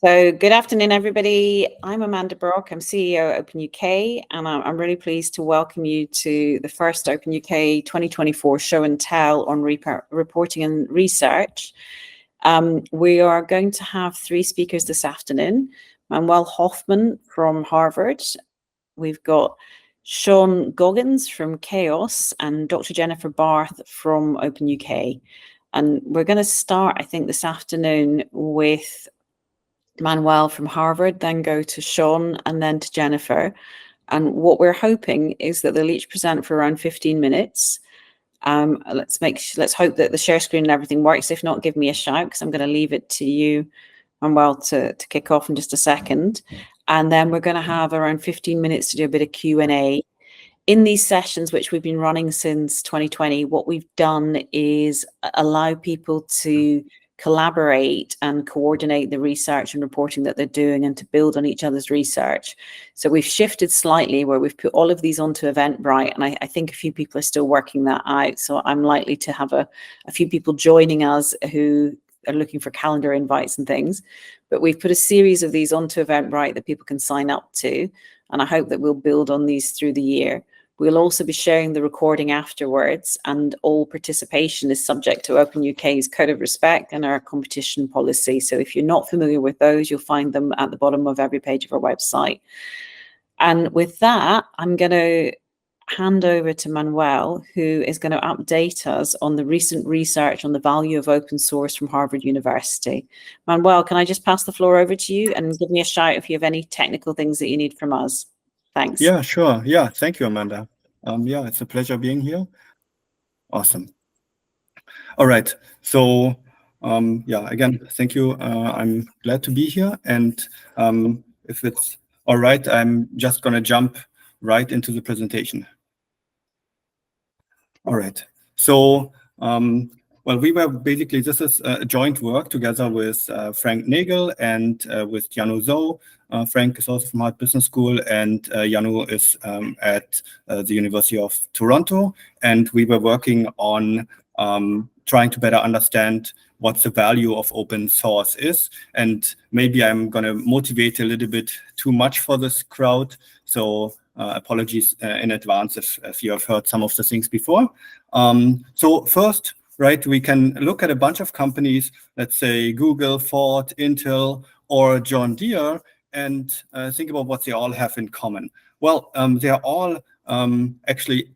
So good afternoon, everybody. I'm Amanda Brock. I'm CEO of OpenUK, and I'm really pleased to welcome you to the first OpenUK 2024 show and tell on reporting and research. We are going to have three speakers this afternoon. Manuel Hoffmann from Harvard. We've got Sean Goggins from Chaos and Dr. Jennifer Barth from OpenUK. And we're going to start, I think, this afternoon with Manuel from Harvard, then go to Sean and then to Jennifer. And what we're hoping is that they'll each present for around 15 minutes. Let's hope that the share screen and everything works. If not, give me a shout, because I'm going to leave it to you, Manuel, to kick off in just a second. And then we're going to have around 15 minutes to do a bit of Q&A. In these sessions, which we've been running since 2020, what we've done is allow people to collaborate and coordinate the research and reporting that they're doing and to build on each other's research. So we've shifted slightly where we've put all of these onto Eventbrite, and I think a few people are still working that out. So I'm likely to have a few people joining us who are looking for calendar invites and things. But we've put a series of these onto Eventbrite that people can sign up to, and I hope that we'll build on these through the year. We'll also be sharing the recording afterwards, and all participation is subject to OpenUK's Code of Respect and our competition policy. So if you're not familiar with those, you'll find them at the bottom of every page of our website. And with that, I'm going to hand over to Manuel, who is going to update us on the recent research on the value of open source from Harvard University. Manuel, can I just pass the floor over to you and give me a shout if you have any technical things that you need from us? Thanks. Yeah, sure. Yeah, thank you, Amanda. Yeah, it's a pleasure being here. Awesome. All right. So, yeah, again, thank you. I'm glad to be here. And if it's all right, I'm just going to jump right into the presentation. All right. So, well, we were basically, this is a joint work together with Frank Nagel and with Yanu Zhou. Frank is also from Harvard Business School, and Yanu is at the University of Toronto. And we were working on trying to better understand what the value of open source is. And maybe I'm going to motivate a little bit too much for this crowd. So apologies in advance if you have heard some of the things before. So first, right, we can look at a bunch of companies, let's say Google, Ford, Intel, or John Deere, and think about what they all have in common. Well, they are all actually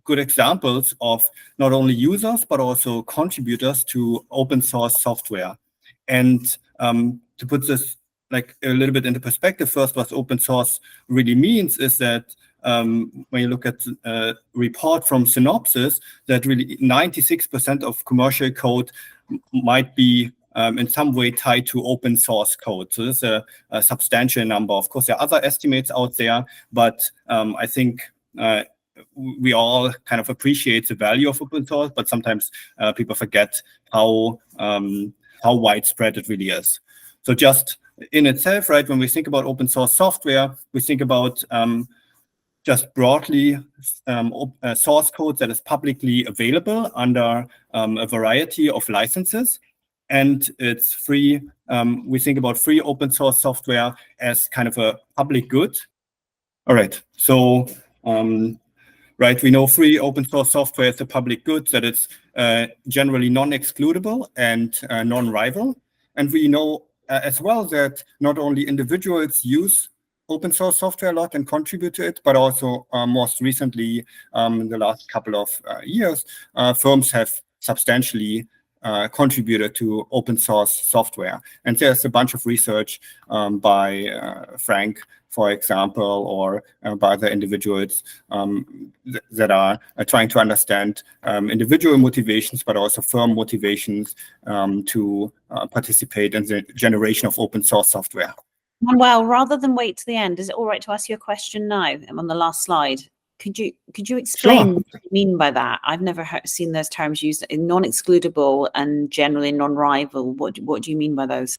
good examples of not only users, but also contributors to open source software. And to put this like a little bit into perspective, first, what open source really means is that when you look at a report from Synopsys, that really 96% of commercial code might be in some way tied to open source code. So this is a substantial number. Of course, there are other estimates out there, but I think we all kind of appreciate the value of open source, but sometimes people forget how widespread it really is. So just in itself, right, when we think about open source software, we think about just broadly source code that is publicly available under a variety of licenses. And it's free. We think about free open source software as kind of a public good. All right. So, right, we know free open source software is a public good, that it's generally non-excludable and non-rival. And we know as well that not only individuals use open source software a lot and contribute to it, but also most recently, in the last couple of years, firms have substantially contributed to open source software. And there's a bunch of research by Frank, for example, or by the individuals that are trying to understand individual motivations, but also firm motivations to participate in the generation of open source software. Manuel, rather than wait to the end, is it all right to ask you a question now? I'm on the last slide. Could you explain Sure. what you mean by that? I've never seen those terms used, non-excludable and generally non-rival. What do you mean by those?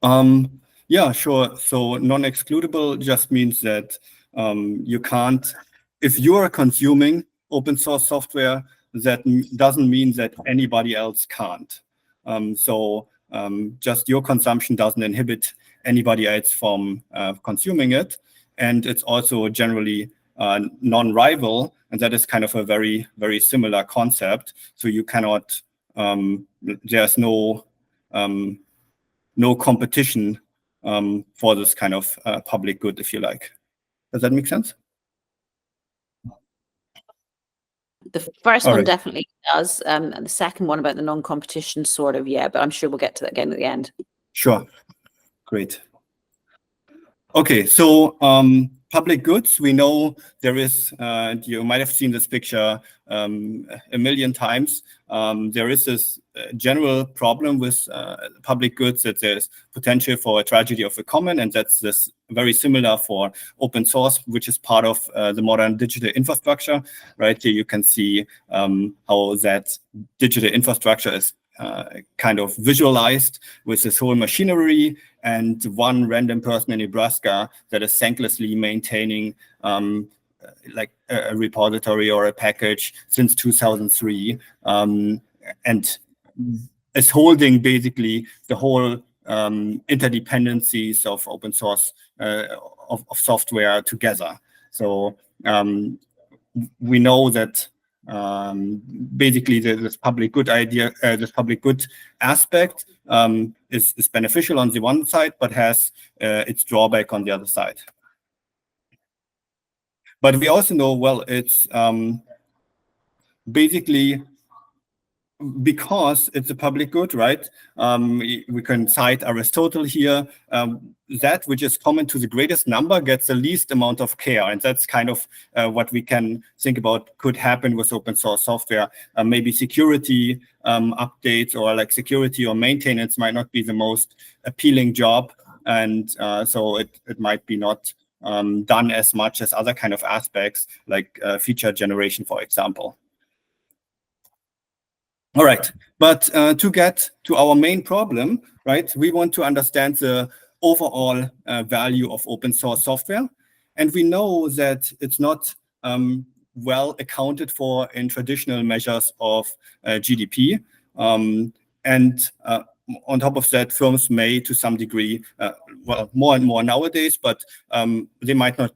Yeah, sure. So non-excludable just means that you can't, if you are consuming open source software, that doesn't mean that anybody else can't. So just your consumption doesn't inhibit anybody else from consuming it. And it's also generally non-rival, and that is kind of a very, very similar concept. So you cannot, there's no competition for this kind of public good, if you like. Does that make sense? The first one definitely does. And the second one about the non-competition, sort of, yeah, but I'm sure we'll get to that again at the end. Sure. Great. Okay, so public goods, we know there is, you might have seen this picture a million times. There is this general problem with public goods, that there's potential for a tragedy of the common, and that's this very similar for open source, which is part of the modern digital infrastructure. Right here you can see how that digital infrastructure is kind of visualized with this whole machinery and one random person in Nebraska that is thanklessly maintaining like a repository or a package since 2003, and is holding basically the whole interdependencies of open source of software together. So we know that basically this public good idea, this public good aspect is beneficial on the one side, but has its drawback on the other side. But we also know, well, it's basically because it's a public good, right? We can cite Aristotle here. That which is common to the greatest number gets the least amount of care. And that's kind of what we can think about could happen with open source software. Maybe security updates or like security or maintenance might not be the most appealing job. And so it might be not done as much as other kind of aspects, like feature generation, for example. All right, but to get to our main problem, right, we want to understand the overall value of open source software. And we know that it's not well accounted for in traditional measures of GDP. And on top of that, firms may, to some degree, well, more and more nowadays, but they might not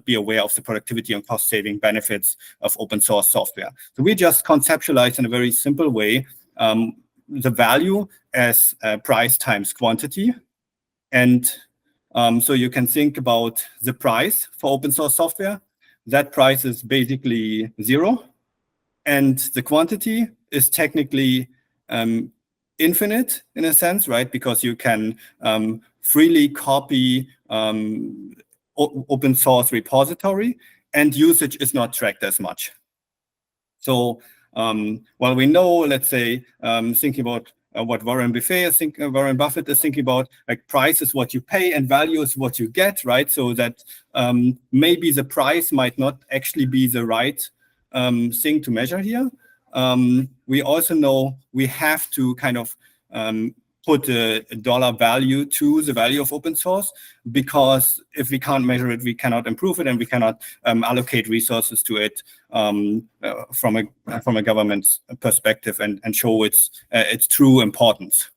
be aware of the productivity and cost-saving benefits of open source software. So we just conceptualize in a very simple way the value as price times quantity. And so you can think about the price for open source software. That price is basically 0. And the quantity is technically infinite in a sense, right? Because you can freely copy open source repository, and usage is not tracked as much. So while we know, let's say, thinking about what Warren Buffett is thinking about, like price is what you pay and value is what you get, right? So that maybe the price might not actually be the right thing to measure here. We also know we have to kind of put a dollar value to the value of open source, because if we can't measure it, we cannot improve it, and we cannot allocate resources to it from a government's perspective and show its true importance.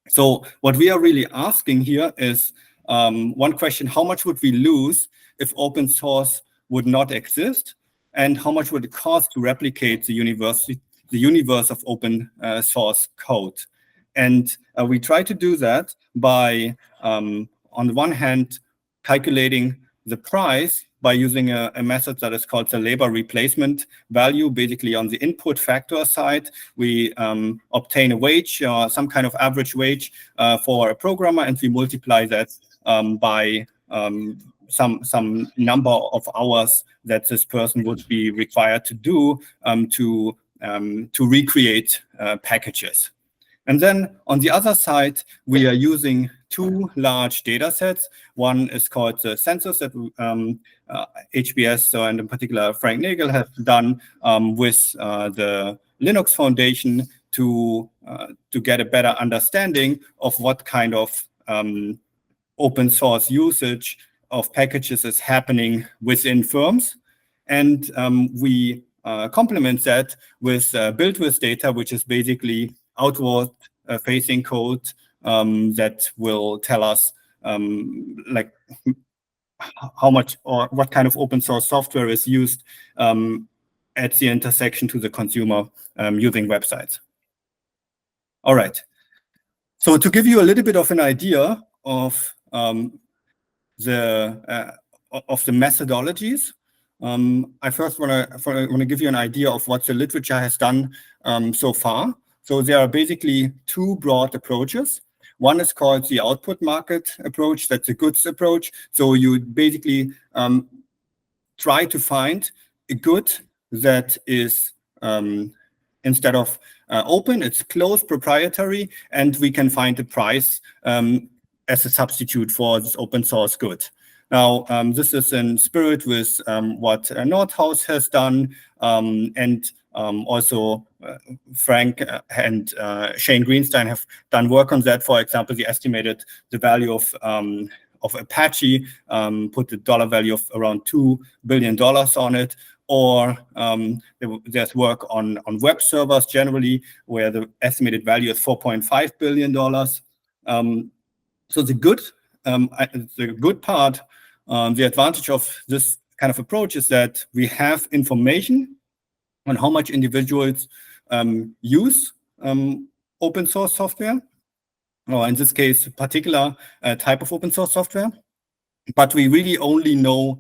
So what we are really asking here is one question: how much would we lose if open source would not exist? And how much would it cost to replicate the universe of open source code? And we try to do that by, on the one hand, calculating the price by using a method that is called the labor replacement value. Basically, on the input factor side, we obtain a wage, some kind of average wage for a programmer, and we multiply that by some number of hours that this person would be required to do to recreate packages. And then on the other side, we are using 2 large data sets. One is called the census that HBS, and in particular Frank Nagel, has done with the Linux Foundation to get a better understanding of what kind of open source usage of packages is happening within firms. And we complement that with build with data, which is basically outward facing code that will tell us like how much or what kind of open source software is used at the intersection to the consumer using websites. All right. So to give you a little bit of an idea of the methodologies, I first want to give you an idea of what the literature has done so far. So there are basically two broad approaches. One is called the output market approach. That's a goods approach. So you basically try to find a good that is instead of open, it's closed, proprietary, and we can find a price as a substitute for this open source good. Now, this is in spirit with what Nordhaus has done, and also Frank and Shane Greenstein have done work on that. For example, they estimated the value of Apache, put the dollar value of around $2 billion on it. Or there's work on web servers generally, where the estimated value is $4.5 billion. So the good part, the advantage of this kind of approach is that we have information on how much individuals use open source software, or in this case, a particular type of open source software. But we really only know,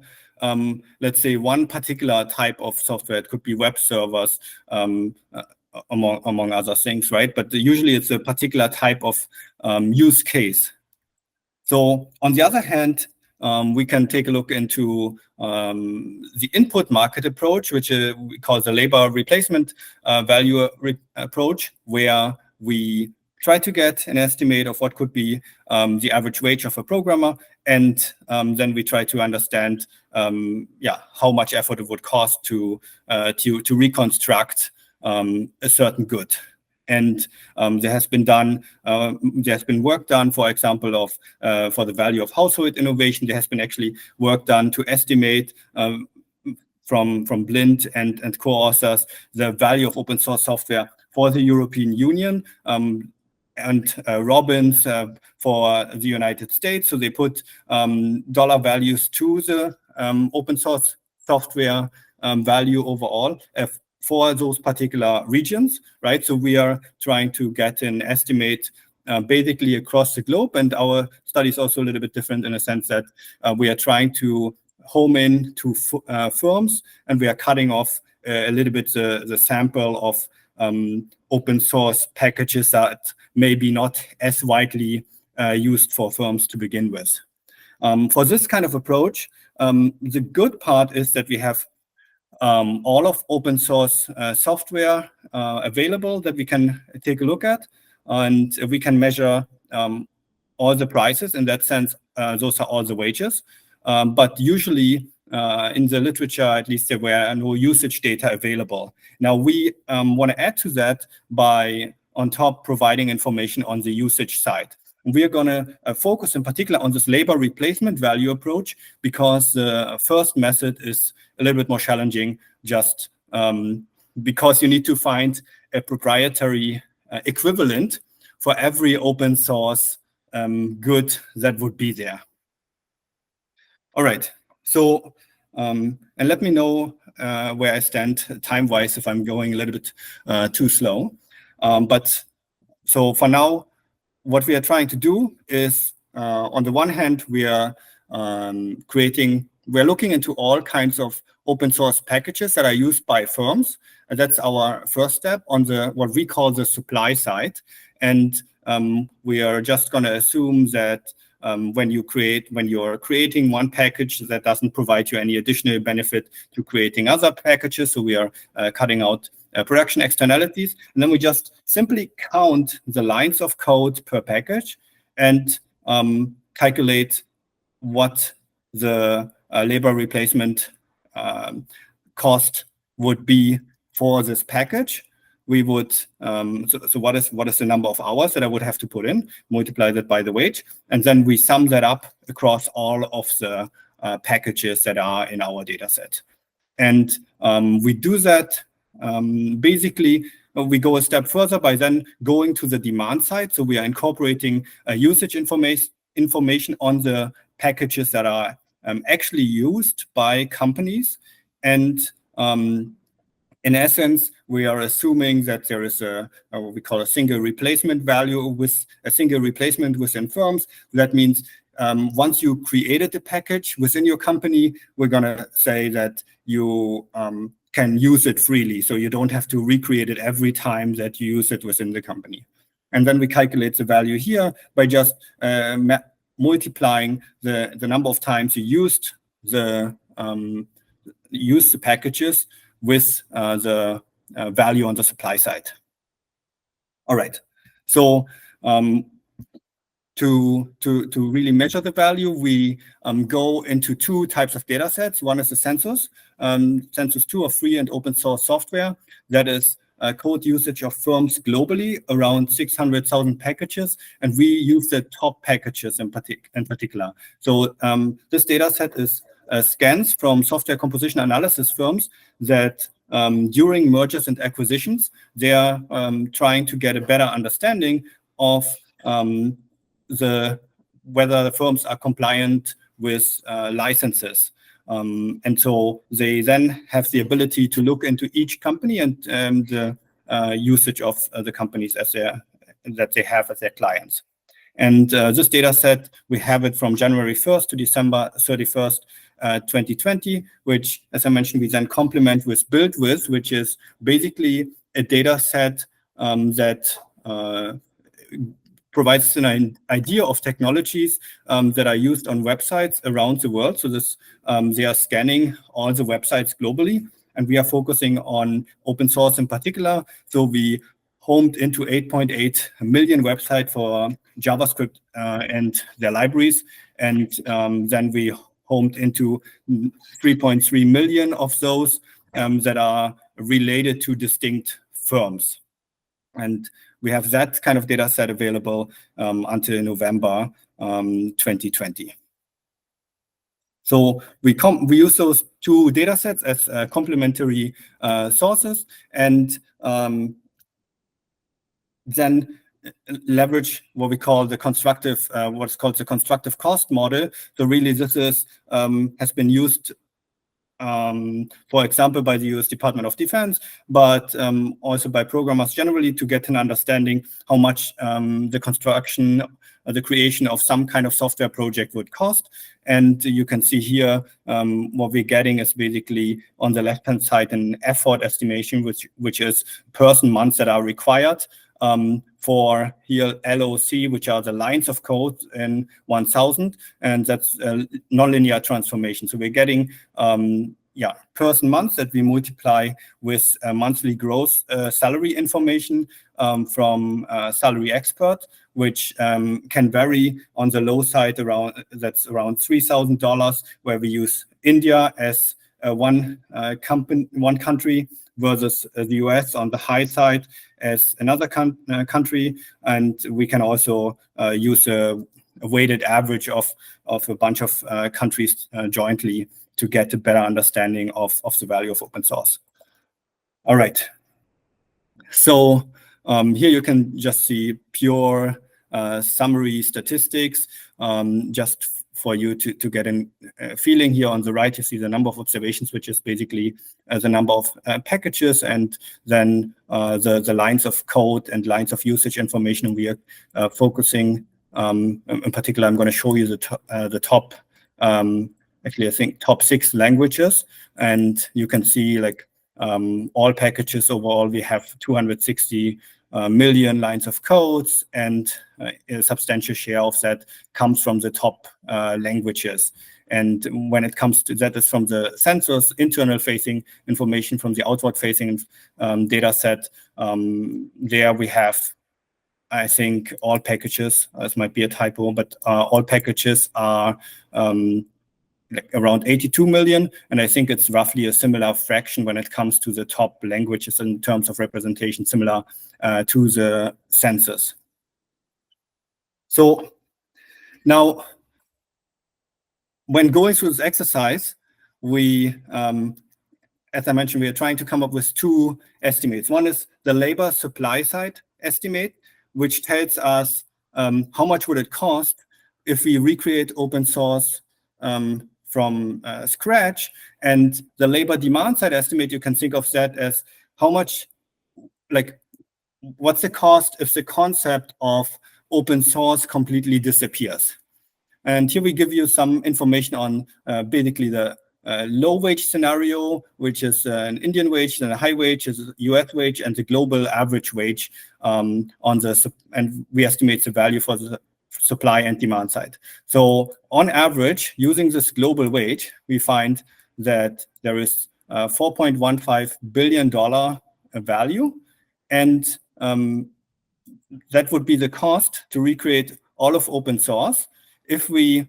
let's say, one particular type of software. It could be web servers, among other things, right? But usually it's a particular type of use case. So on the other hand, we can take a look into the input market approach, which we call the labor replacement value approach, where we try to get an estimate of what could be the average wage of a programmer, and then we try to understand, how much effort it would cost to reconstruct a certain good. And there has been work done, for example, for the value of household innovation. There has been actually work done to estimate from Blind and co-authors the value of open source software for the European Union, and Robbins for the United States. So they put dollar values to the open source software value overall for those particular regions, right? So we are trying to get an estimate basically across the globe, and our study is also a little bit different in a sense that we are trying to home in to firms, and we are cutting off a little bit the sample of open source packages that may be not as widely used for firms to begin with. For this kind of approach, the good part is that we have all of open source software available that we can take a look at, and we can measure all the prices. In that sense, those are all the wages. But usually in the literature, at least, there were no usage data available. Now we want to add to that by, on top, providing information on the usage side. We are going to focus in particular on this labor replacement value approach, because the first method is a little bit more challenging, just because you need to find a proprietary equivalent for every open source good that would be there. All right, so and let me know where I stand time-wise if I'm going a little bit too slow. But so for now, what we are trying to do is, on the one hand, we are we're looking into all kinds of open source packages that are used by firms. And that's our first step on what we call the supply side. And we are just going to assume that when you're creating one package, that doesn't provide you any additional benefit to creating other packages. So we are cutting out production externalities. And then we just simply count the lines of code per package and calculate what the labor replacement cost would be for this package. We would, so what is the number of hours that I would have to put in, multiply that by the wage, and then we sum that up across all of the packages that are in our data set. And we do that basically, we go a step further by then going to the demand side. So we are incorporating usage information on the packages that are actually used by companies. And in essence, we are assuming that there is what we call a single replacement value with a single replacement within firms. That means once you created the package within your company, we're going to say that you can use it freely. So you don't have to recreate it every time that you use it within the company. And then we calculate the value here by just multiplying the number of times you used the packages with the value on the supply side. All right. So to really measure the value, we go into two types of data sets. One is the Census. Census 2 of free and open source software. That is code usage of firms globally, around 600,000 packages. And we use the top packages in particular. So this data set is scans from software composition analysis firms that during mergers and acquisitions, they are trying to get a better understanding of whether the firms are compliant with licenses. And so they then have the ability to look into each company and the usage of the companies that they have as their clients. And this data set, we have it from January 1st to December 31st, 2020, which, as I mentioned, we then complement with Build With, which is basically a data set that provides an idea of technologies that are used on websites around the world. So this they are scanning all the websites globally, and we are focusing on open source in particular. So we homed into 8.8 million websites for JavaScript and their libraries, and then we homed into 3.3 million of those that are related to distinct firms. And we have that kind of data set available until November 2020. So we use those two data sets as complementary sources, and then leverage what we call the constructive, what's called the constructive cost model. So really, this is has been used, for example, by the US Department of Defense, but also by programmers generally, to get an understanding how much the construction, the creation of some kind of software project would cost. And you can see here what we're getting is basically on the left-hand side an effort estimation, which is person months that are required for here LOC, which are the lines of code in 1000, and that's nonlinear transformation. So we're getting person months that we multiply with monthly gross salary information from Salary Expert, which can vary on the low side around $3,000, where we use India as one country versus the US on the high side as another country. And we can also use a weighted average of a bunch of countries jointly to get a better understanding of the value of open source. All right. So here you can just see pure summary statistics, just for you to get a feeling. Here on the right, you see the number of observations, which is basically the number of packages, and then the lines of code and lines of usage information. We are focusing, in particular, I'm going to show you the top, actually, I think top 6 languages, and you can see like all packages overall, we have 260 million lines of codes, and a substantial share of that comes from the top languages. And when it comes to that, is from the census, internal facing information, from the outward facing data set. There we have, I think, all packages, this might be a typo, but all packages are like around 82 million. And I think it's roughly a similar fraction when it comes to the top languages in terms of representation, similar to the census. So now, when going through this exercise, we as I mentioned, we are trying to come up with two estimates. One is the labor supply side estimate, which tells us how much would it cost if we recreate open source from scratch. And the labor demand side estimate, you can think of that as how much, like, what's the cost if the concept of open source completely disappears. And here we give you some information on basically the low wage scenario, which is an Indian wage, and a high wage is a US wage, and the global average wage and we estimate the value for the supply and demand side. So on average, using this global wage, we find that there is $4.15 billion value, and that would be the cost to recreate all of open source. If we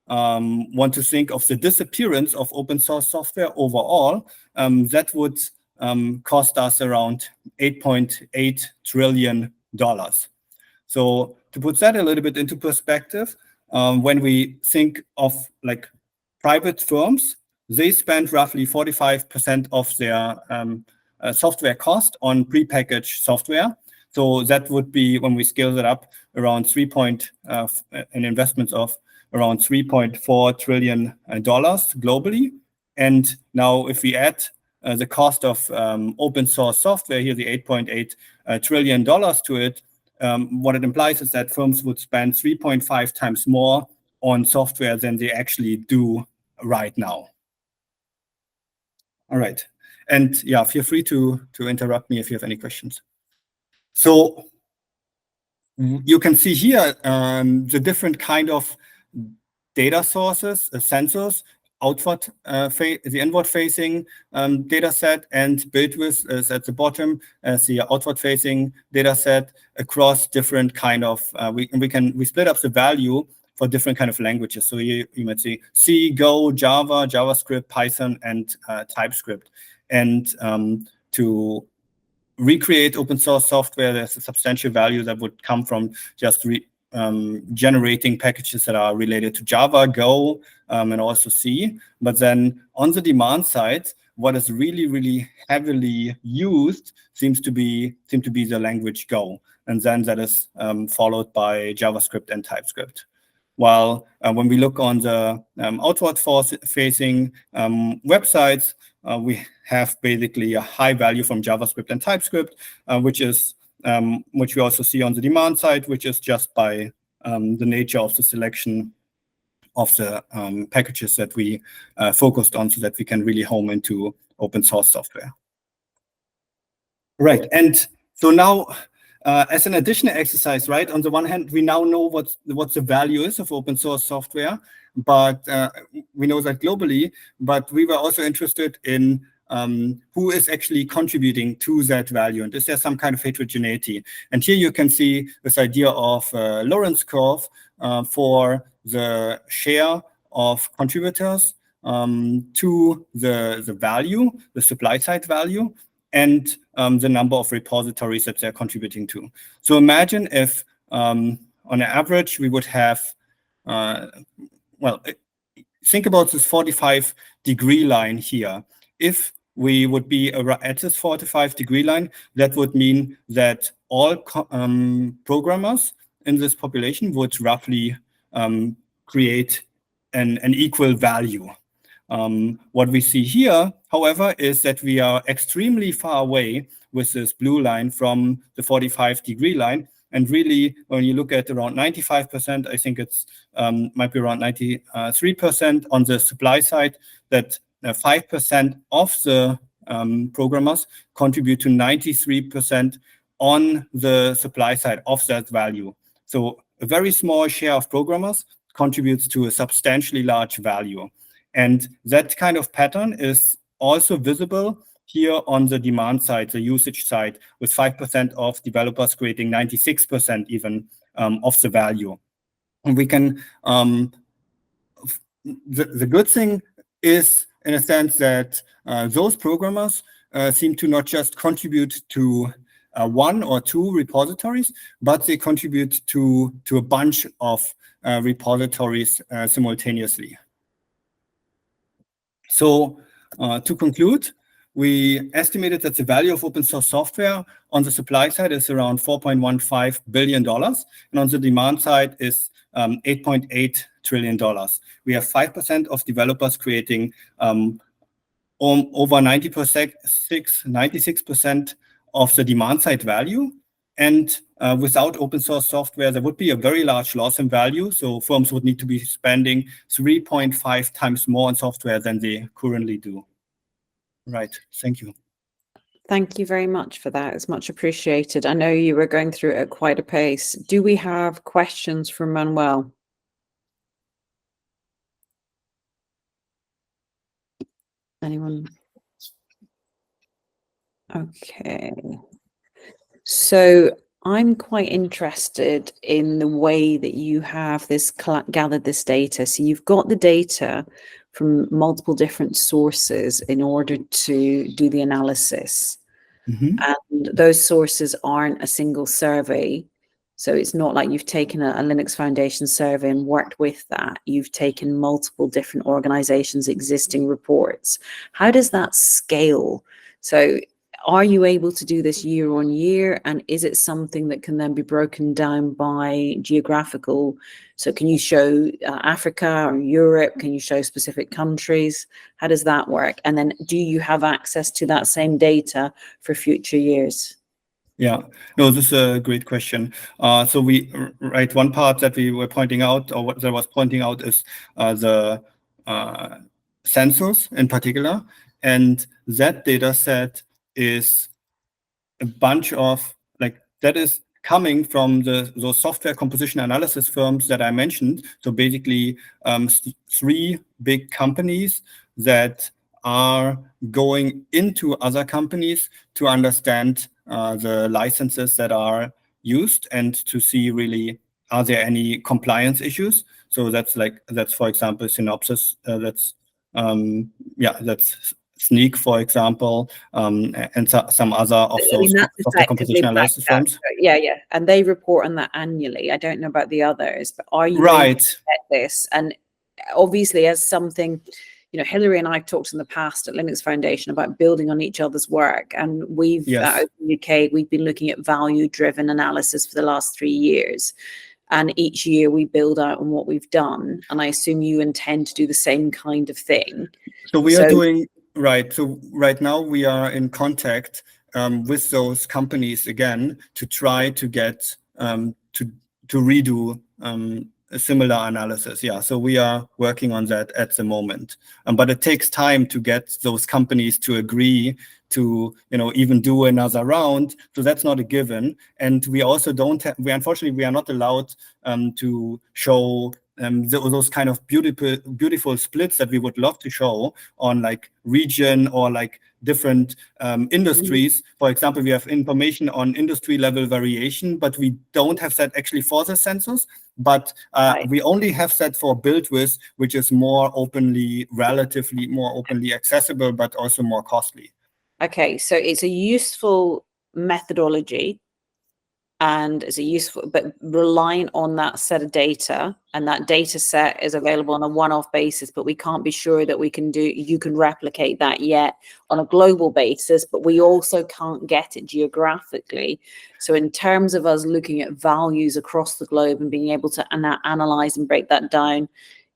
want to think of the disappearance of open source software overall, that would cost us around $8.8 trillion. So to put that a little bit into perspective, when we think of like private firms, they spend roughly 45% of their software cost on prepackaged software. So that would be, when we scale that up, around an investments of around $3.4 trillion globally. And now if we add the cost of open source software here, the $8.8 trillion to it, what it implies is that firms would spend 3.5 times more on software than they actually do right now. All right. And yeah, feel free to interrupt me if you have any questions. So you can see here the different kind of data sources, sensors, outward, the inward-facing data set, and built with is at the bottom as the outward-facing data set across different kind of. We split up the value for different kind of languages. So you might see C, Go, Java, JavaScript, Python, and TypeScript. And to recreate open source software, there's a substantial value that would come from just generating packages that are related to Java, Go, and also C. But then on the demand side, what is really, really heavily used seems to be the language Go. And then that is followed by JavaScript and TypeScript. While when we look on the outward-facing websites, we have basically a high value from JavaScript and TypeScript, which we also see on the demand side, which is just by the nature of the selection of the packages that we focused on, so that we can really home into open source software. Right, and so now, as an additional exercise, right, on the one hand, we now know what the value is of open source software, but we know that globally, but we were also interested in who is actually contributing to that value, and is there some kind of heterogeneity? And here you can see this idea of Lorentz curve for the share of contributors to the value, the supply side value, and the number of repositories that they're contributing to. So imagine if, on an average, we would have, think about this 45-degree line here. If we would be at this 45-degree line, that would mean that all programmers in this population would roughly create an equal value. What we see here, however, is that we are extremely far away with this blue line from the 45-degree line. And really, when you look at around 95%, I think it's might be around 93% on the supply side, that 5% of the programmers contribute to 93% on the supply side of that value. So a very small share of programmers contributes to a substantially large value. And that kind of pattern is also visible here on the demand side, the usage side, with 5% of developers creating 96% even of the value. And we can, the good thing is, in a sense, that those programmers seem to not just contribute to one or two repositories, but they contribute to a bunch of repositories simultaneously. So to conclude, we estimated that the value of open source software on the supply side is around $4.15 billion, and on the demand side is $8.8 trillion. We have 5% of developers creating over 96% of the demand side value. And without open source software, there would be a very large loss in value. So firms would need to be spending 3.5 times more on software than they currently do. Right. Thank you. Thank you very much for that. It's much appreciated. I know you were going through it at quite a pace. Do we have questions from Manuel? Anyone? Okay. So I'm quite interested in the way that you have this gathered this data. So you've got the data from multiple different sources in order to do the analysis. Mm-hmm. And those sources aren't a single survey. So it's not like you've taken a Linux Foundation survey and worked with that. You've taken multiple different organizations' existing reports. How does that scale? So are you able to do this year on year? And is it something that can then be broken down by geographical? So can you show Africa or Europe? Can you show specific countries? How does that work? And then do you have access to that same data for future years? Yeah, no, this is a great question. So one part that we were pointing out, or what I was pointing out, is the sensors in particular. And that data set is a bunch of, that is coming from those software composition analysis firms that I mentioned. So basically, 3 big companies that are going into other companies to understand the licenses that are used and to see really, are there any compliance issues? So that's for example, Synopsys, that's Sneak, for example, and some other of those software composition analysis firms. Yeah. And they report on that annually. I don't know about the others, but are you right able to get this? And obviously, as something, Hillary and I have talked in the past at Linux Foundation about building on each other's work. And we've, at OpenUK, we've been looking at value-driven analysis for the last 3 years. And each year we build out on what we've done. And I assume you intend to do the same kind of thing. So we are doing... Right. So right now we are in contact with those companies again to try to get to redo a similar analysis. Yeah. So we are working on that at the moment, but it takes time to get those companies to agree to even do another round. So that's not a given. And we also unfortunately we are not allowed to show those kind of beautiful splits that we would love to show on region or different industries. For example, we have information on industry level variation, but we don't have that actually for the sensors. But we only have that for build with, which is relatively more openly accessible, but also more costly. Okay, so it's a useful methodology. And it's but relying on that set of data, and that data set is available on a one-off basis, but we can't be sure that you can replicate that yet on a global basis, but we also can't get it geographically. So in terms of us looking at values across the globe and being able to analyze and break that down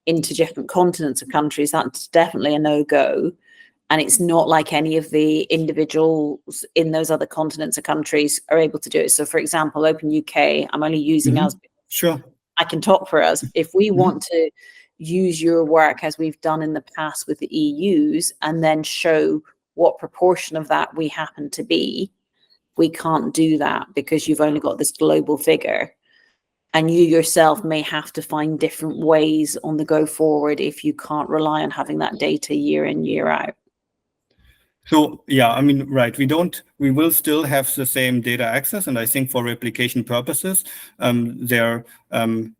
into different continents of countries, that's definitely a no-go. And it's not like any of the individuals in those other continents or countries are able to do it. So, for example, OpenUK, I'm only using us. Sure. I can talk for us. If we want to use your work as we've done in the past with the EUs and then show what proportion of that we happen to be, we can't do that because you've only got this global figure. And you yourself may have to find different ways on the go forward if you can't rely on having that data year in, year out. So, yeah, I mean, right, we will still have the same data access. And I think for replication purposes, there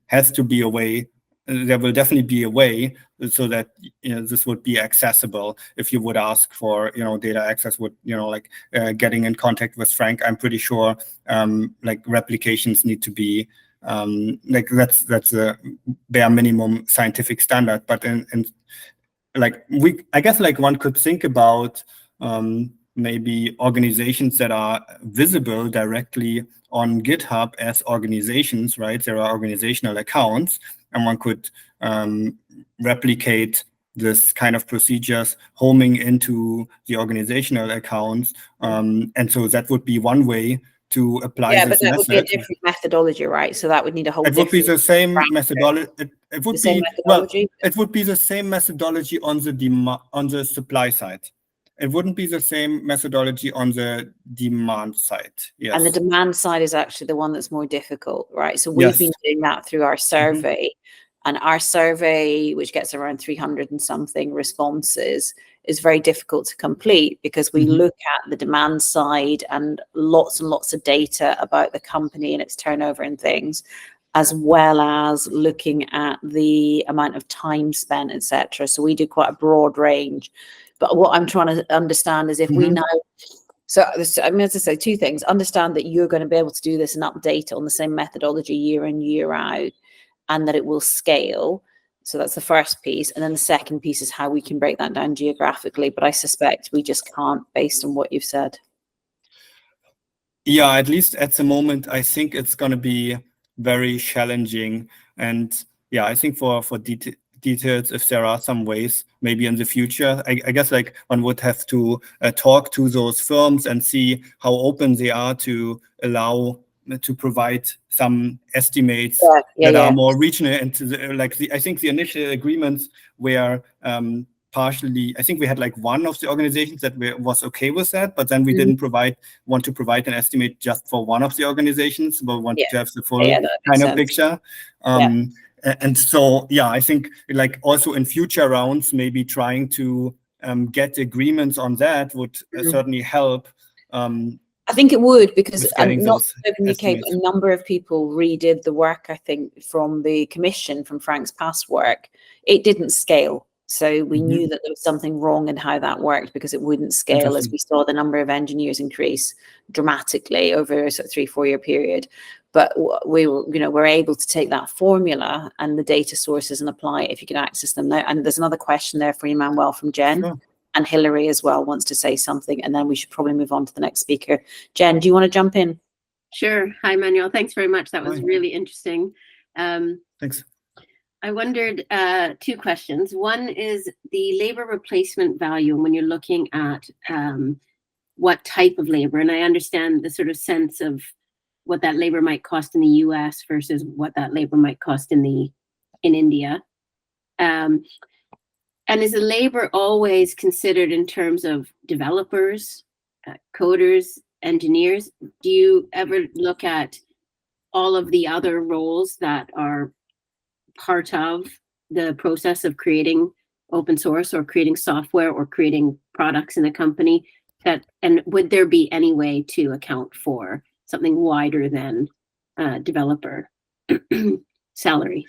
has to be a way, there will definitely be a way so that, this would be accessible. If you would ask for, data access would, getting in contact with Frank, I'm pretty sure, replications need to be, that's a bare minimum scientific standard. But I guess one could think about, maybe organizations that are visible directly on GitHub as organizations, right? There are organizational accounts, and one could replicate this kind of procedures homing into the organizational accounts. And so that would be one way to apply Yeah, this but that would be a method. different methodology, right? So that would need a whole It would be different the same methodology. It would the same be, well, methodology. it would be the same methodology on the supply side. It wouldn't be the same methodology on the demand side. Yes. And the demand side is actually the one that's more difficult, right? So we've been doing that through our survey. And our survey, which gets around 300 and something responses, is very difficult to complete because we look at the demand side and lots of data about the company and its turnover and things, as well as looking at the amount of time spent, etc. So we do quite a broad range. But what I'm trying to understand is if we now, so I'm going to say two things: understand that you're going to be able to do this and update on the same methodology year in, year out, and that it will scale. So that's the first piece. And then the second piece is how we can break that down geographically. But I suspect we just can't based on what you've said. Yeah, at least at the moment, I think it's going to be very challenging. And yeah, I think for details, if there are some ways, maybe in the future, I guess like one would have to talk to those firms and see how open they are to allow to provide some estimates that are more regional. And I think the initial agreements were partially, I think we had like one of the organizations that was okay with that, but then we didn't want to provide an estimate just for one of the organizations, but want to have the full kind of picture. And so, yeah, I think like also in future rounds, maybe trying to get agreements on that would certainly help. I think it would, because not OpenUK, but a number of people redid the work, I think, from the commission, from Frank's past work. It didn't scale. So we knew that there was something wrong in how that worked, because it wouldn't scale as we saw the number of engineers increase dramatically over a sort of 3-4 year period. But we were, we're able to take that formula and the data sources and apply it if you can access them now. And there's another question there for you, Manuel, from Jen. Sure. And Hillary as well wants to say something, and then we should probably move on to the next speaker. Jen, do you want to jump in? Sure. Hi, Manuel. Thanks very much. That was really interesting. Thanks. I wondered two questions. One is the labor replacement value, and when you're looking at what type of labor, and I understand the sort of sense of what that labor might cost in the US versus what that labor might cost in India. And is the labor always considered in terms of developers, coders, engineers? Do you ever look at all of the other roles that are part of the process of creating open source or creating software or creating products in a company? And would there be any way to account for something wider than developer salary?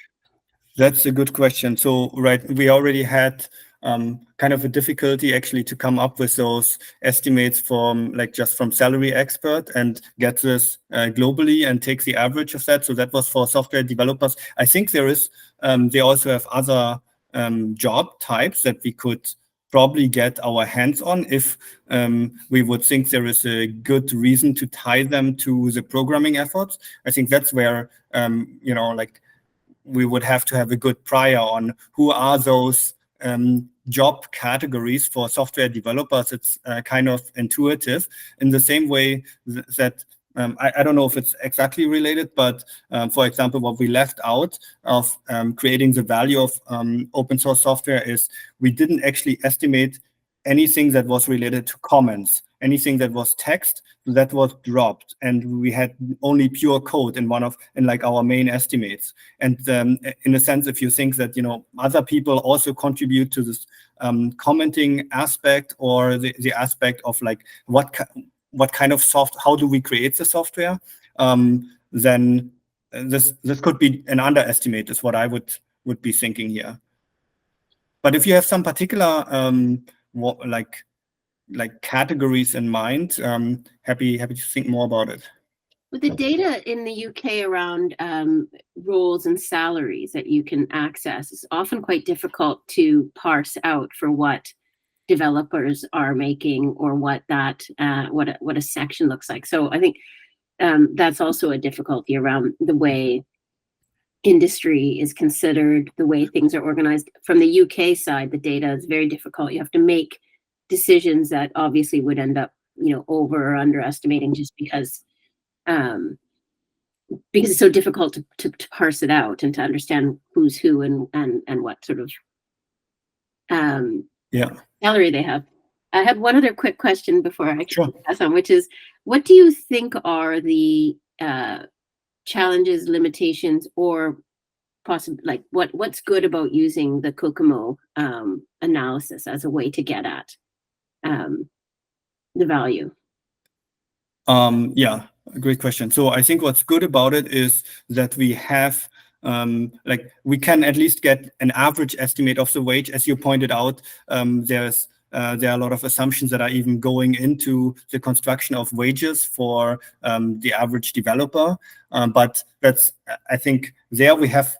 That's a good question. So, right, we already had kind of a difficulty actually to come up with those estimates from just from Salary Expert and get this globally and take the average of that. So that was for software developers. I think there is, they also have other job types that we could probably get our hands on if we would think there is a good reason to tie them to the programming efforts. I think that's where, we would have to have a good prior on who are those job categories for software developers. It's kind of intuitive in the same way that I don't know if it's exactly related, but for example, what we left out of creating the value of open source software is we didn't actually estimate anything that was related to comments, anything that was text that was dropped, and we had only pure code in our main estimates. And in a sense, if you think that other people also contribute to this commenting aspect or the aspect of what kind of how do we create the software, then this could be an underestimate is what I would be thinking here. But if you have some particular categories in mind, happy to think more about it. With the data in the UK around roles and salaries that you can access, it's often quite difficult to parse out for what developers are making, or what a section looks like. So I think that's also a difficulty around the way industry is considered, the way things are organized. From the UK side, the data is very difficult. You have to make decisions that obviously would end up, over or underestimating, just because it's so difficult to parse it out and to understand who's who and what sort of salary they have. I have one other quick question before I pass on, which is, what do you think are the challenges, limitations, or possibly what's good about using the Kokomo analysis as a way to get at the value? Yeah, great question. So I think what's good about it is that we have we can at least get an average estimate of the wage. As you pointed out, there are a lot of assumptions that are even going into the construction of wages for the average developer. But I think there we have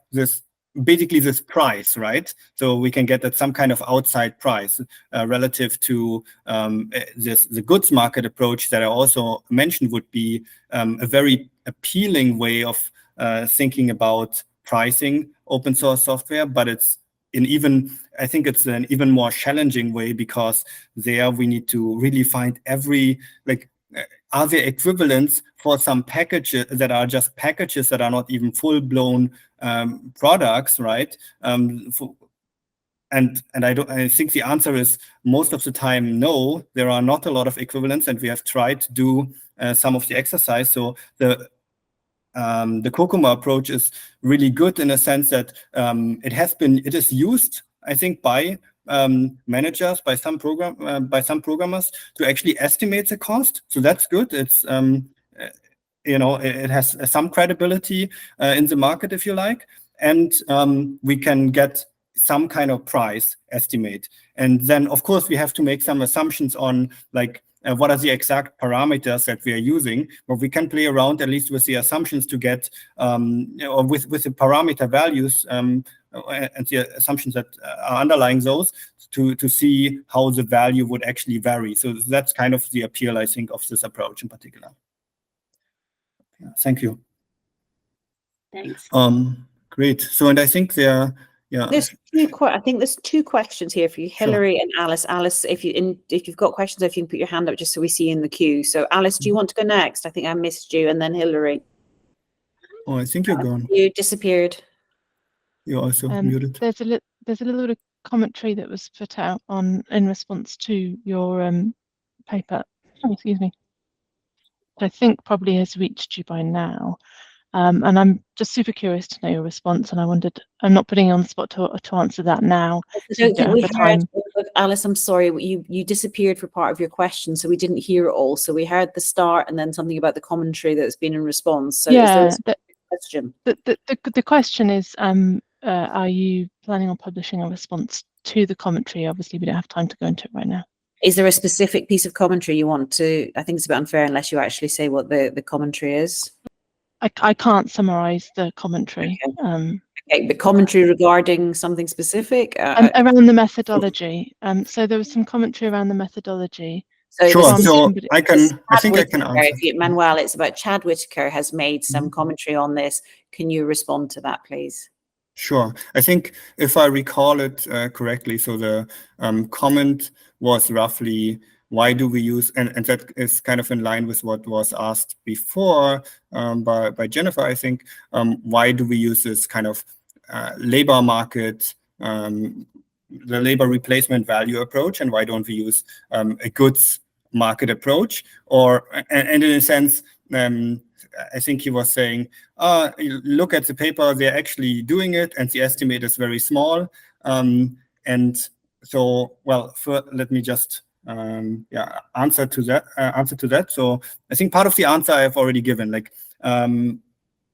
basically this price, right? So we can get at some kind of outside price relative to the goods market approach that I also mentioned would be a very appealing way of thinking about pricing open source software, but I think it's an even more challenging way, because there we need to really find are there equivalents for some packages that are just packages that are not even full-blown products, right? And I think the answer is most of the time no. There are not a lot of equivalents, and we have tried to do some of the exercise. So the Kokomo approach is really good in a sense that it is used, I think, by managers, by some programmers, to actually estimate the cost. So that's good. It's it has some credibility in the market, if you like, and we can get some kind of price estimate. And then, of course, we have to make some assumptions on what are the exact parameters that we are using, but we can play around at least with the assumptions to get, or with the parameter values and the assumptions that are underlying those to see how the value would actually vary. So that's kind of the appeal, I think, of this approach in particular. Yeah, thank you. Thanks. Great. So, and I think there's two questions here for you, Hillary and Alice. Alice, if you've got questions, if you can put your hand up just so we see you in the queue. So Alice, do you want to go next? I think I missed you, and then Hillary. Oh, I think you're gone. You disappeared. You're also muted. There's a little bit of commentary that was put out in response to your paper. Oh, excuse me. I think probably has reached you by now. And I'm just super curious to know your response, and I wondered, I'm not putting you on the spot to answer that now. Alice, I'm sorry, you disappeared for part of your question, so we didn't hear it all. So we heard the start and then something about the commentary that's been in response. So yeah, is there a question? The question is, are you planning on publishing a response to the commentary? Obviously, we don't have time to go into it right now. Is there a specific piece of commentary you want to? I think it's a bit unfair unless you actually say what the commentary is. I can't summarize the commentary. Okay, but commentary regarding something specific? Around the methodology. So there was some commentary around the methodology. So sure, so I think I can answer. Manuel, it's about Chad Whitaker has made some commentary on this. Can you respond to that, please? Sure. I think if I recall it correctly, so the comment was roughly, why do we use, and that is kind of in line with what was asked before by Jennifer, I think, why do we use this kind of labor market, the labor replacement value approach, and why don't we use a goods market approach? And in a sense, I think he was saying, look at the paper, they're actually doing it, and the estimate is very small. And so, well, let me just answer to that. So I think part of the answer I have already given.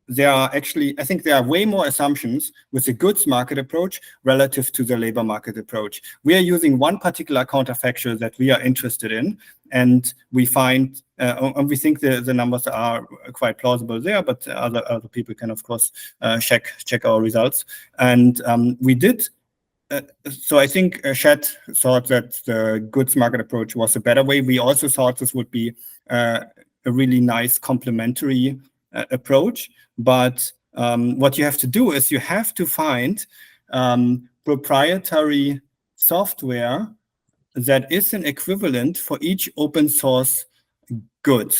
There are actually, I think there are way more assumptions with the goods market approach relative to the labor market approach. We are using one particular counterfactual that we are interested in, and we find, and we think the numbers are quite plausible there, but other people can, of course, check our results. And we did So I think Chet thought that the goods market approach was a better way. We also thought this would be a really nice complementary approach. But what you have to do is you have to find proprietary software that is an equivalent for each open source good.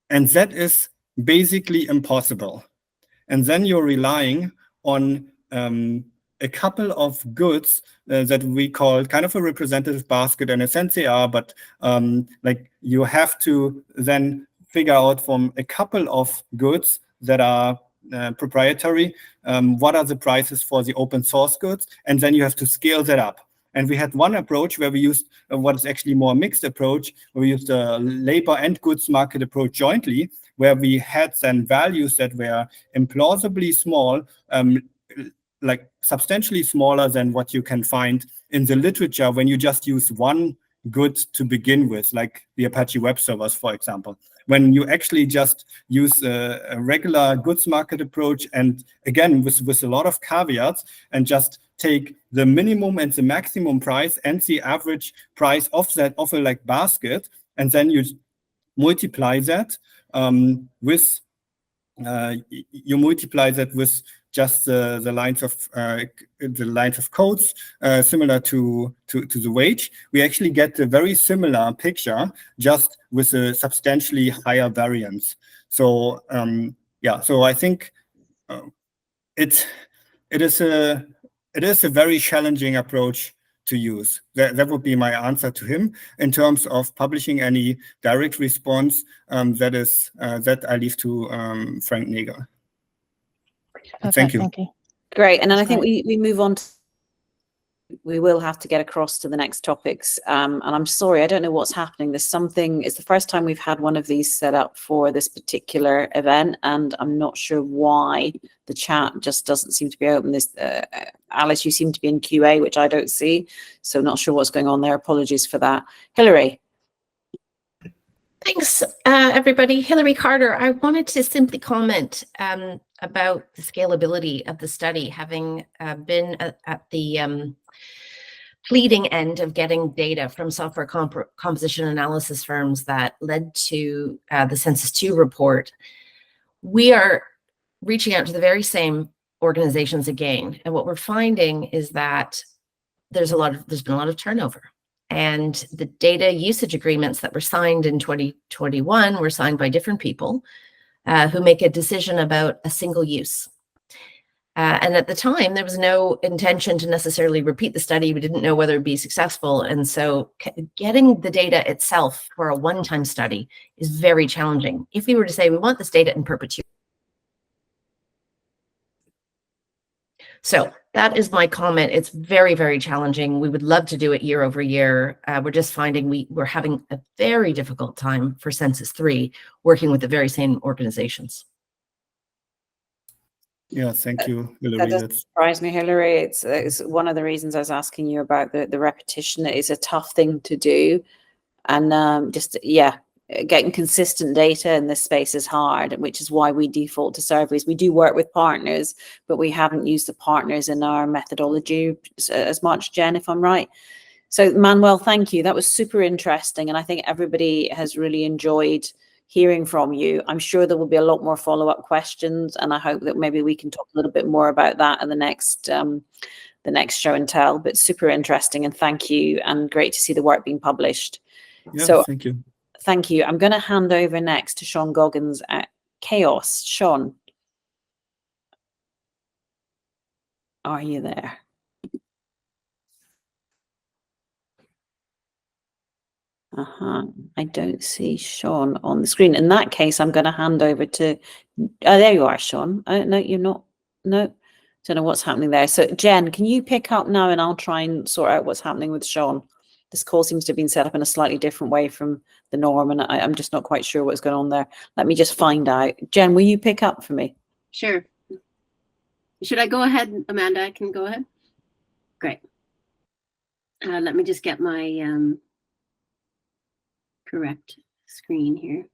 And that is basically impossible. And then you're relying on a couple of goods that we call kind of a representative basket. In a sense they are, but like you have to then figure out from a couple of goods that are proprietary, what are the prices for the open source goods, and then you have to scale that up. And we had one approach where we used what is actually more mixed approach, where we used a labor and goods market approach jointly, where we had then values that were implausibly small, like substantially smaller than what you can find in the literature when you just use one good to begin with, like the Apache web servers, for example. When you actually just use a regular goods market approach, and again, with a lot of caveats, and just take the minimum and the maximum price and the average price of that of a like basket, and then you multiply that with just the lines of codes similar to the wage. We actually get a very similar picture, just with a substantially higher variance. So yeah, so I think it is a very challenging approach to use. That would be my answer to him. In terms of publishing any direct response, that I leave to Frank Nagel. Perfect, Thank you. Thank you. Great. And then I That's think we move on to, we will have to get across to the next topics. And I'm sorry, I don't know what's happening. There's something, it's the first time we've had one of these set up for this particular event, and I'm not sure why the chat just doesn't seem to be open. This Alice, you seem to be in QA, which I don't see. So not sure what's going on there. Apologies for that. Hillary. Thanks, everybody. Hillary Carter. I wanted to simply comment about the scalability of the study, having been at the leading end of getting data from software composition analysis firms that led to the Census 2 report. We are reaching out to the very same organizations again, and what we're finding is that there's been a lot of turnover. And the data usage agreements that were signed in 2021 were signed by different people who make a decision about a single use. And at the time, there was no intention to necessarily repeat the study. We didn't know whether it'd be successful. And so getting the data itself for a one-time study is very challenging. If we were to say, we want this data in perpetuity. So that is my comment. It's very, very challenging. We would love to do it year over year. We're just finding we're having a very difficult time for Census 3 working with the very same organizations. Yeah, thank you, Hillary. That doesn't surprise me, Hillary. It's one of the reasons I was asking you about the repetition. It is a tough thing to do. And getting consistent data in this space is hard, which is why we default to surveys. We do work with partners, but we haven't used the partners in our methodology as much, Jen, if I'm right. So Manuel, thank you. That was super interesting. And I think everybody has really enjoyed hearing from you. I'm sure there will be a lot more follow-up questions, and I hope that maybe we can talk a little bit more about that in the next show and tell. But super interesting, and thank you, and great to see the work being published. Yeah, so thank you. Thank you. I'm going to hand over next to Sean Goggins at Chaos. Sean, are you there? I don't see Sean on the screen. In that case, I'm going to hand over to, there you are, Sean. No, you're not. No, don't know what's happening there. So Jen, can you pick up now, and I'll try and sort out what's happening with Sean. This call seems to have been set up in a slightly different way from the norm, and I'm just not quite sure what's going on there. Let me just find out. Jen, will you pick up for me? Sure. Should I go ahead, Amanda? I can go ahead. Great. Let me just get my correct screen here.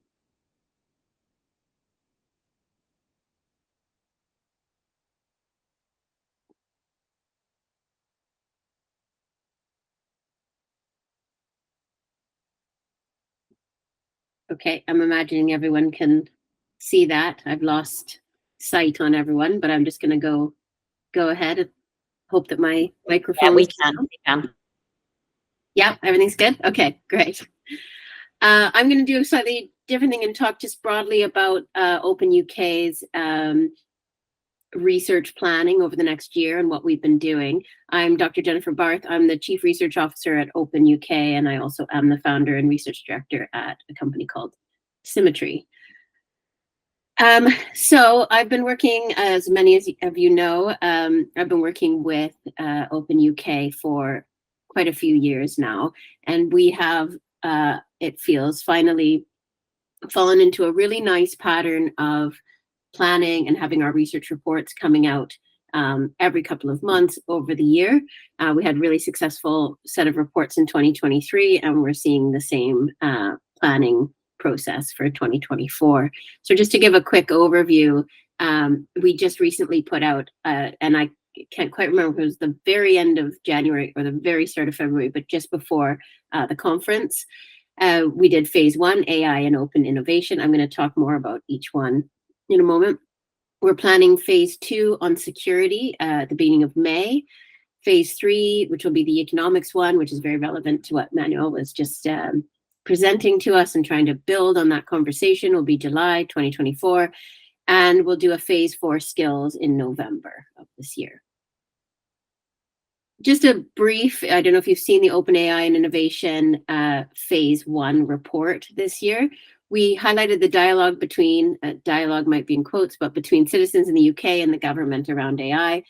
Okay, I'm imagining everyone can see that. I've lost sight on everyone, but I'm just going to go ahead and hope that my microphone. Yeah, we can. Yeah, everything's good. Okay, great. I'm going to do a slightly different thing and talk just broadly about OpenUK's research planning over the next year and what we've been doing. I'm Dr. Jennifer Barth. I'm the Chief Research Officer at OpenUK, and I also am the founder and research director at a company called Symmetry. So I've been working, as many of you know, I've been working with OpenUK for quite a few years now, and we have, it feels, finally fallen into a really nice pattern of planning and having our research reports coming out every couple of months over the year. We had a really successful set of reports in 2023, and we're seeing the same planning process for 2024. So just to give a quick overview, we just recently put out, and I can't quite remember if it was the very end of January or the very start of February, but just before the conference, we did phase 1, AI and open innovation. I'm going to talk more about each one in a moment. We're planning phase 2 on security at the beginning of May. Phase 3, which will be the economics one, which is very relevant to what Manuel was just presenting to us and trying to build on that conversation, will be July 2024. And we'll do a phase 4 skills in November of this year. Just a brief, I don't know if you've seen the Open AI and Innovation phase 1 report this year. We highlighted the dialogue between, dialogue might be in quotes, but between citizens in the UK and the government around AI.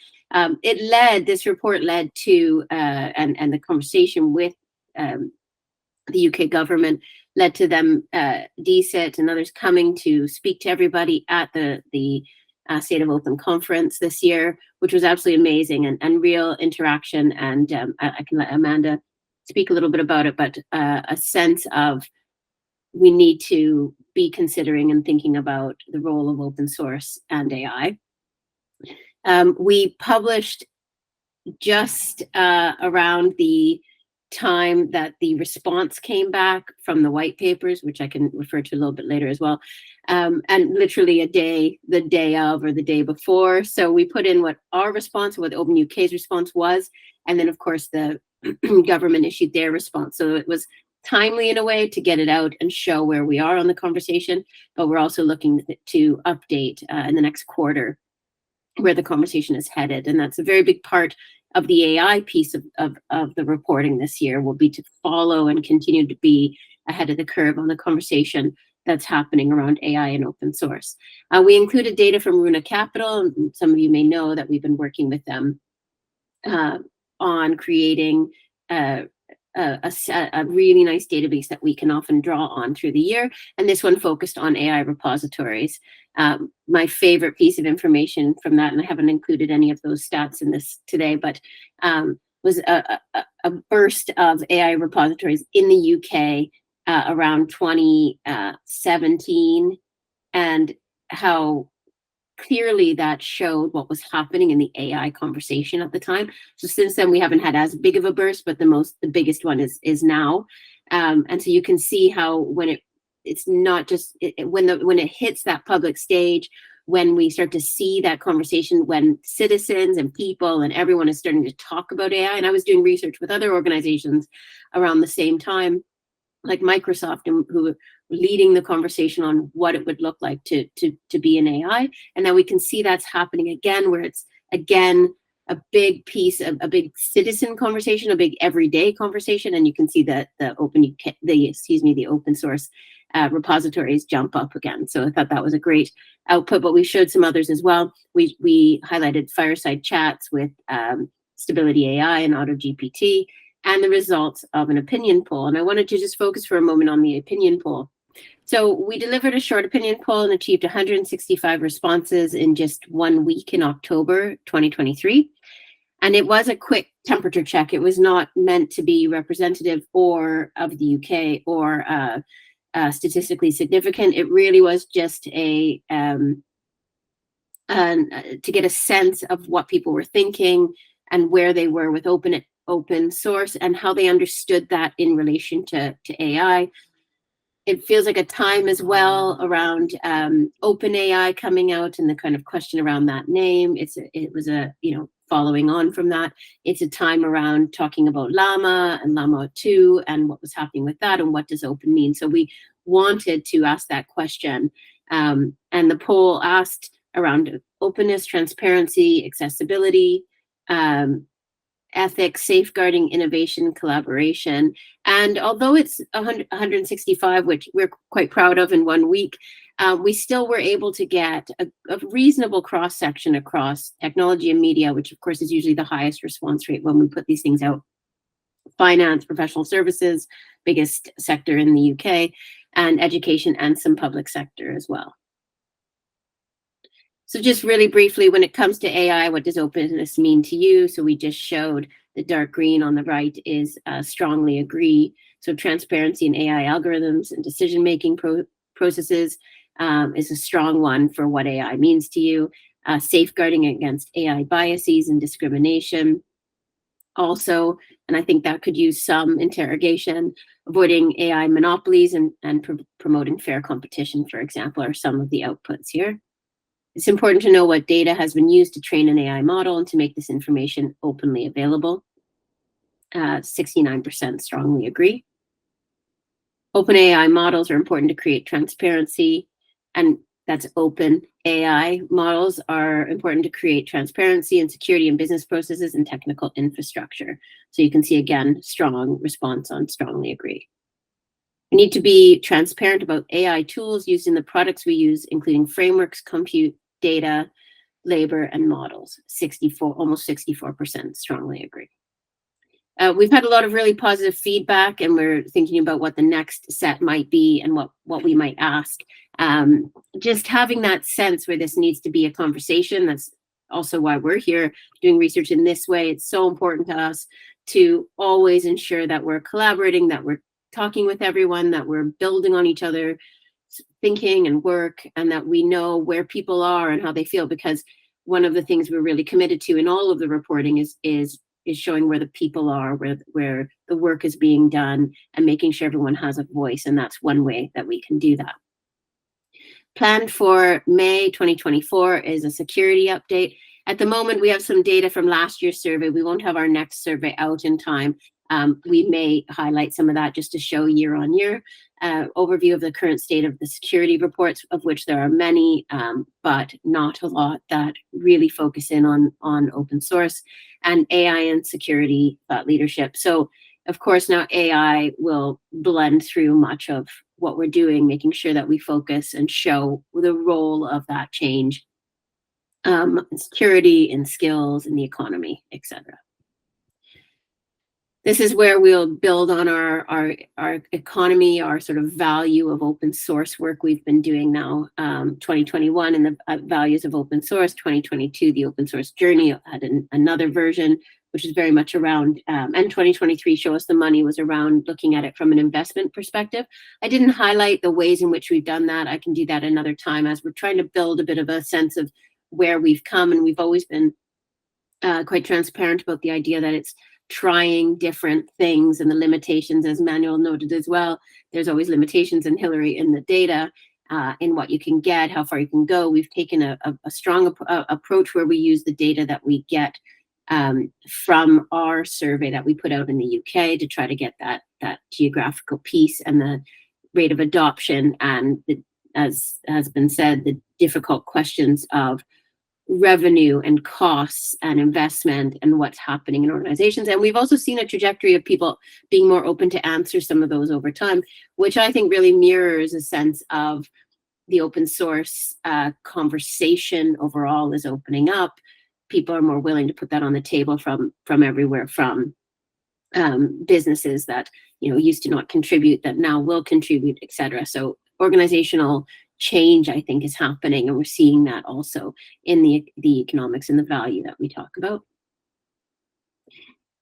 This report led to, and the conversation with the UK government led to them, DCIT and others coming to speak to everybody at the State of Open conference this year, which was absolutely amazing and real interaction. And I can let Amanda speak a little bit about it, but a sense of we need to be considering and thinking about the role of open source and AI. We published just around the time that the response came back from the white papers, which I can refer to a little bit later as well, and literally the day of or the day before. So we put in what our response, what OpenUK's response was, and then of course the government issued their response. So it was timely in a way to get it out and show where we are on the conversation, but we're also looking to update in the next quarter where the conversation is headed. And that's a very big part of the AI piece of the reporting this year, will be to follow and continue to be ahead of the curve on the conversation that's happening around AI and open source. We included data from Runa Capital. Some of you may know that we've been working with them on creating a really nice database that we can often draw on through the year. And this one focused on AI repositories. My favorite piece of information from that, and I haven't included any of those stats in this today, but was a burst of AI repositories in the UK around 2017, and how clearly that showed what was happening in the AI conversation at the time. So since then, we haven't had as big of a burst, but the biggest one is now. And so you can see how when it's not just when it hits that public stage, when we start to see that conversation, when citizens and people and everyone is starting to talk about AI. And I was doing research with other organizations around the same time, like Microsoft, who were leading the conversation on what it would look like to be an AI. And now we can see that's happening again, where it's again a big piece of a big citizen conversation, a big everyday conversation. And you can see that the open source repositories jump up again. So I thought that was a great output, but we showed some others as well. We highlighted fireside chats with Stability AI and AutoGPT, and the results of an opinion poll. And I wanted to just focus for a moment on the opinion poll. So we delivered a short opinion poll and achieved 165 responses in just 1 week in October 2023. And it was a quick temperature check. It was not meant to be representative or of the UK or statistically significant. It really was just to get a sense of what people were thinking and where they were with open source and how they understood that in relation to AI. it feels like a time as well around OpenAI coming out and the kind of question around that name. It was a, following on from that, it's a time around talking about Llama and Llama 2 and what was happening with that and what does open mean. So we wanted to ask that question. And the poll asked around openness, transparency, accessibility, ethics, safeguarding, innovation, collaboration. And although it's 165, which we're quite proud of in 1 week, we still were able to get a reasonable cross-section across technology and media, which of course is usually the highest response rate when we put these things out. Finance, professional services, biggest sector in the UK, and education and some public sector as well. So just really briefly, when it comes to AI, what does openness mean to you? So we just showed the dark green on the right is strongly agree. So transparency in AI algorithms and decision-making processes is a strong one for what AI means to you. Safeguarding against AI biases and discrimination. Also, and I think that could use some interrogation, avoiding AI monopolies and promoting fair competition, for example, are some of the outputs here. It's important to know what data has been used to train an AI model and to make this information openly available. 69% strongly agree. Open AI models are important to create transparency, and that's open AI models are important to create transparency and security in business processes and technical infrastructure. So you can see, again, strong response on strongly agree. We need to be transparent about AI tools used in the products we use, including frameworks, compute, data, labor, and models. Almost 64% strongly agree. We've had a lot of really positive feedback, and we're thinking about what the next set might be and what we might ask. Just having that sense where this needs to be a conversation. That's also why we're here doing research in this way. It's so important to us to always ensure that we're collaborating, that we're talking with everyone, that we're building on each other thinking and work, and that we know where people are and how they feel, because one of the things we're really committed to in all of the reporting is showing where the people are, where the work is being done, and making sure everyone has a voice, and that's one way that we can do that. Planned for May 2024 is a security update. At the moment, we have some data from last year's survey. We won't have our next survey out in time. We may highlight some of that just to show year on year. Overview of the current state of the security reports, of which there are many, but not a lot that really focus in on open source, and AI and security leadership. So of course now AI will blend through much of what we're doing, making sure that we focus and show the role of that change, security and skills in the economy, etc. This is where we'll build on our economy, our sort of value of open source work we've been doing now. 2021 and the values of open source, 2022, the open source journey had another version, which is very much around, and 2023 Show Us the Money was around looking at it from an investment perspective. I didn't highlight the ways in which we've done that. I can do that another time, as we're trying to build a bit of a sense of where we've come, and we've always been quite transparent about the idea that it's trying different things and the limitations, as Manuel noted as well. There's always limitations in Hillary in the data, in what you can get, how far you can go. We've taken a strong approach where we use the data that we get from our survey that we put out in the UK to try to get that geographical piece and the rate of adoption, and as has been said, the difficult questions of revenue and costs and investment and what's happening in organizations. And we've also seen a trajectory of people being more open to answer some of those over time, which I think really mirrors a sense of the open source conversation overall is opening up. People are more willing to put that on the table from everywhere, from businesses that used to not contribute that now will contribute, etc. So organizational change, I think, is happening, and we're seeing that also in the economics and the value that we talk about.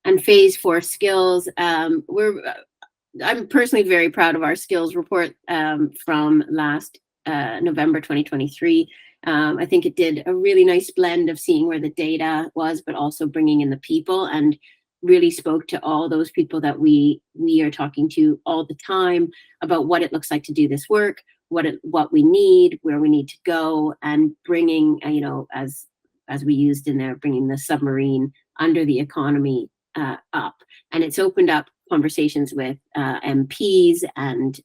And phase 4 skills, I'm personally very proud of our skills report from last November 2023. I think it did a really nice blend of seeing where the data was, but also bringing in the people. And really spoke to all those people that we are talking to all the time about what it looks like to do this work, what we need, where we need to go, and bringing, as we used in there, bringing the submarine under the economy up. And it's opened up conversations with MPs and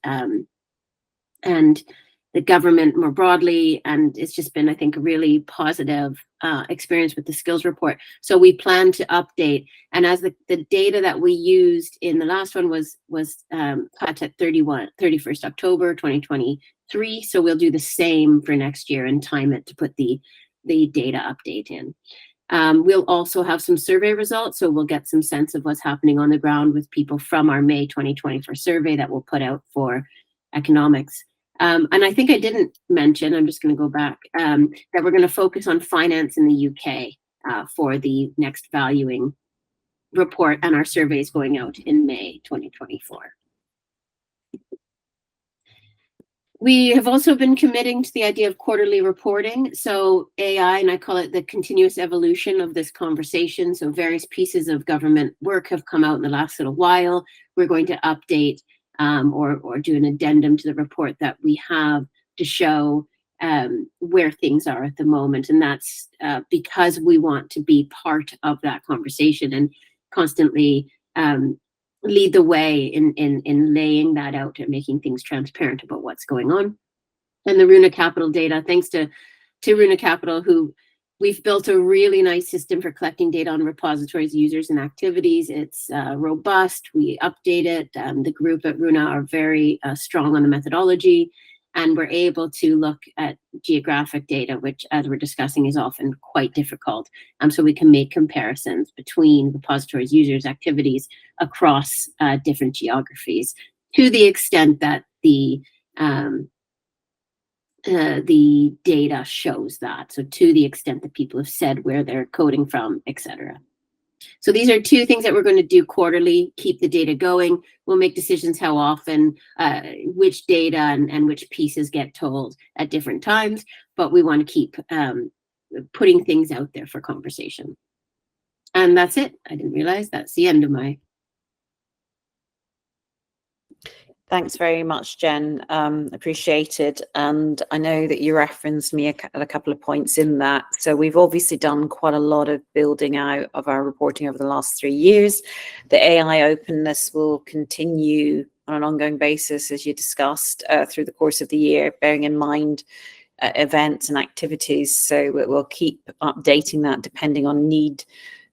the government more broadly, and it's just been, I think, a really positive experience with the skills report. So we plan to update, and as the data that we used in the last one was cut at 31st October 2023, so we'll do the same for next year and time it to put the data update in. We'll also have some survey results, so we'll get some sense of what's happening on the ground with people from our May 2024 survey that we'll put out for economics. And I think I didn't mention, I'm just going to go back, that we're going to focus on finance in the UK for the next valuing report, and our survey is going out in May 2024. We have also been committing to the idea of quarterly reporting. So AI, and I call it the continuous evolution of this conversation. So various pieces of government work have come out in the last little while. We're going to update or do an addendum to the report that we have to show where things are at the moment. And that's because we want to be part of that conversation and constantly lead the way in laying that out and making things transparent about what's going on. And the Runa Capital data, thanks to Runa Capital, who we've built a really nice system for collecting data on repositories, users, and activities. It's robust. We update it. The group at Runa are very strong on the methodology, and we're able to look at geographic data, which, as we're discussing, is often quite difficult. So we can make comparisons between repositories, users, activities across different geographies, to the extent that the data shows that. So to the extent that people have said where they're coding from, etc. So these are two things that we're going to do quarterly, keep the data going. We'll make decisions how often, which data and which pieces get told at different times, but we want to keep putting things out there for conversation. And that's it. I didn't realize that's the end of my... Thanks very much, Jen. Appreciated. And I know that you referenced me at a couple of points in that. So we've obviously done quite a lot of building out of our reporting over the last 3 years. The AI openness will continue on an ongoing basis, as you discussed, through the course of the year, bearing in mind events and activities. So we'll keep updating that depending on need.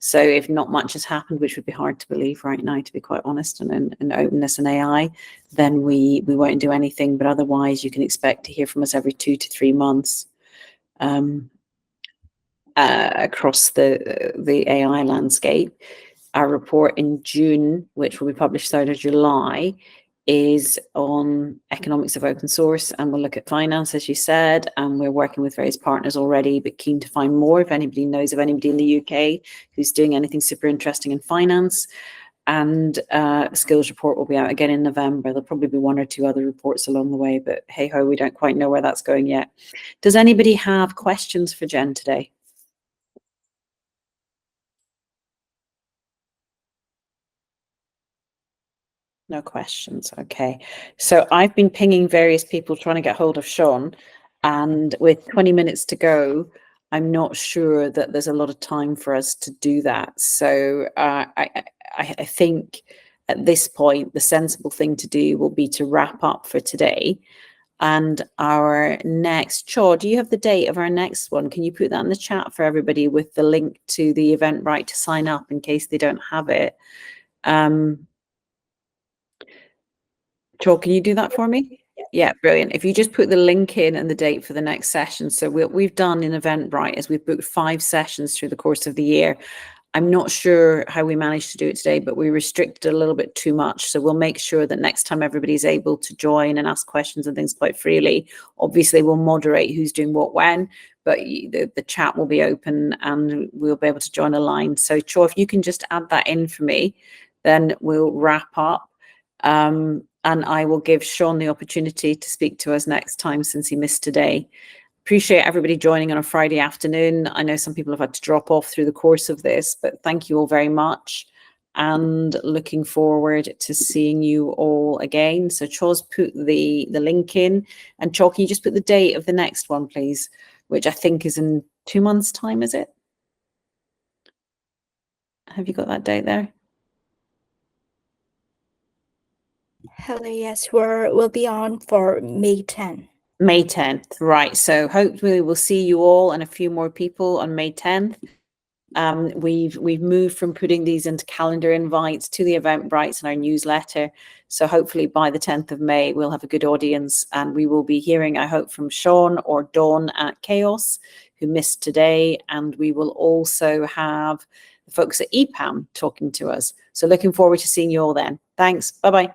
So if not much has happened, which would be hard to believe right now, to be quite honest, and in openness and AI, then we won't do anything. But otherwise, you can expect to hear from us every 2 to 3 months across the AI landscape. Our report in June, which will be published out of July, is on economics of open source, and we'll look at finance, as you said, and we're working with various partners already, but keen to find more if anybody knows of anybody in the UK who's doing anything super interesting in finance. And skills report will be out again in November. There'll probably be 1 or 2 other reports along the way, but hey ho, we don't quite know where that's going yet. Does anybody have questions for Jen today? No questions. Okay. So I've been pinging various people trying to get hold of Sean, and with 20 minutes to go, I'm not sure that there's a lot of time for us to do that. So I think at this point, the sensible thing to do will be to wrap up for today. And our next, Cho, do you have the date of our next one? Can you put that in the chat for everybody with the link to the Eventbrite to sign up in case they don't have it? Cho, can you do that for me? Yeah, brilliant. If you just put the link in and the date for the next session. So what we've done in Eventbrite is we've booked 5 sessions through the course of the year. I'm not sure how we managed to do it today, but we restricted a little bit too much. So we'll make sure that next time everybody's able to join and ask questions and things quite freely. Obviously, we'll moderate who's doing what when, but the chat will be open and we'll be able to join a line. So Cho, if you can just add that in for me, then we'll wrap up. And I will give Sean the opportunity to speak to us next time since he missed today. Appreciate everybody joining on a Friday afternoon. I know some people have had to drop off through the course of this, but thank you all very much. and looking forward to seeing you all again. So Cho's put the link in, and Cho, can you just put the date of the next one, please, which I think is in 2 months' time, is it? Have you got that date there? Hello, yes, we'll be on for May 10th. May 10th, right. So hopefully we'll see you all and a few more people on May 10th. We've moved from putting these into calendar invites to the Eventbrites in our newsletter. So hopefully by the 10th of May, we'll have a good audience, and we will be hearing, I hope, from Sean or Dawn at Chaos, who missed today. And we will also have the folks at EPAM talking to us. So looking forward to seeing you all then. Thanks. Bye-bye.